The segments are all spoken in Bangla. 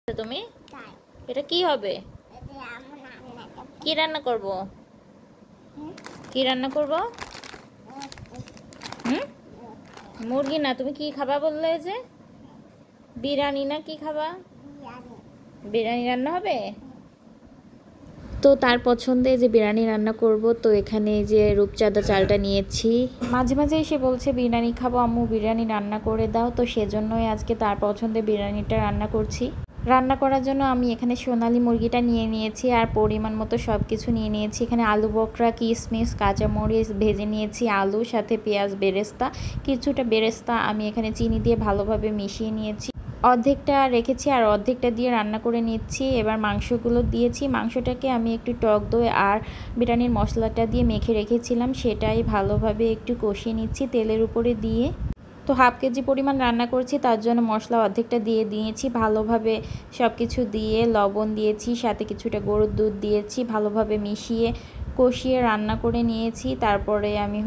তুমি এটা কি হবে? কি রান্না করব? কি রান্না করব? মুরগি না, তুমি কি খাবা বললে? যে বিরিয়ানি না কি খাবা? বিরিয়ানি রান্না হবে। তো তার পছন্দে যে বিরিয়ানি রান্না করব, তো এখানে যে রূপচাঁদা চালটা নিয়েছি। মাঝে মাঝে এসে বলছে বিরিয়ানি খাবো আম্মু, বিরিয়ানি রান্না করে দাও, তো সেজন্যই আজকে তার পছন্দে বিরিয়ানিটা রান্না করছি। রান্না করার জন্য আমি এখানে সোনালী মুরগিটা নিয়ে নিয়েছি আর পরিমাণ মতো সব কিছু নিয়ে নিয়েছি। এখানে আলু বকরা, কিশমিশ, কাঁচামরিচ ভেজে নিয়েছি, আলু সাথে পেঁয়াজ, বেরেস্তা, কিছুটা বেরেস্তা আমি এখানে চিনি দিয়ে ভালোভাবে মিশিয়ে নিয়েছি। অর্ধেকটা রেখেছি আর অর্ধেকটা দিয়ে রান্না করে নিচ্ছি। এবার মাংসগুলো দিয়েছি। মাংসটাকে আমি একটু টক দই আর বিরিয়ানির মশলাটা দিয়ে মেখে রেখেছিলাম, সেটাই ভালোভাবে একটু কষিয়ে নিচ্ছি তেলের উপরে দিয়ে। তো হাফ কেজি পরিমাণ রান্না করছি, তার জন্য মশলা অর্ধেকটা দিয়ে দিয়েছি। ভালোভাবে সব কিছু দিয়ে লবণ দিয়েছি, সাথে কিছুটা গরুর দুধ দিয়েছি, ভালোভাবে মিশিয়ে কষিয়ে রান্না করে নিয়েছি। তারপরে আমি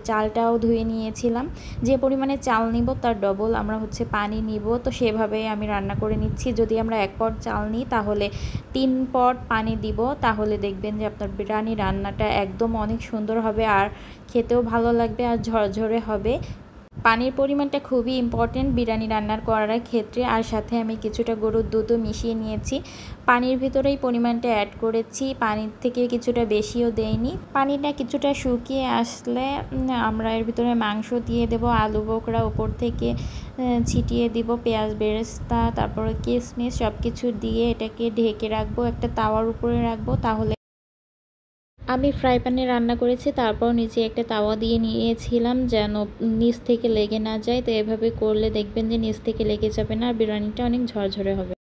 চালটাও ধুয়ে নিয়েছিলাম। যে পরিমাণে চাল নিব তার ডবল আমরা পানি নিব, তো সেভাবেই আমি রান্না করে নিচ্ছি। যদি আমরা 1 পট চাল নিই তাহলে 3 পট পানি দিব, তাহলে দেখবেন যে আপনার বিরিয়ানি রান্নাটা একদম অনেক সুন্দর হবে আর খেতেও ভালো লাগবে আর ঝরঝরে হবে। পানির পরিমাণটা খুবই ইম্পর্টেন্ট বিরিয়ানি রান্নার করার ক্ষেত্রে। আর সাথে আমি কিছুটা গরুর দুধও মিশিয়ে নিয়েছি, পানির ভিতরেই পরিমাণটা অ্যাড করেছি, পানির থেকে কিছুটা বেশিও দেইনি। পানিটা কিছুটা শুকিয়ে আসলে আমরা এর ভিতরে মাংস দিয়ে দেব, আলু বোখরা উপর থেকে ছিটিয়ে দিব, পেঁয়াজ, বেরেস্তা, তারপরে কিশমিশ সব কিছু দিয়ে এটাকে ঢেকে রাখবো, একটা তাওয়ার উপরে রাখবো। তাহলে আমি ফ্রাই প্যানে রান্না করেছি, তারপর নিচে একটা তাওয়া দিয়ে নিয়েছিলাম যেন নিচ থেকে লেগে না যায়। তো এভাবে করলে দেখবেন যে নিচ থেকে লেগে যাবে না আর বিরিয়ানিটা অনেক ঝরঝরে হবে।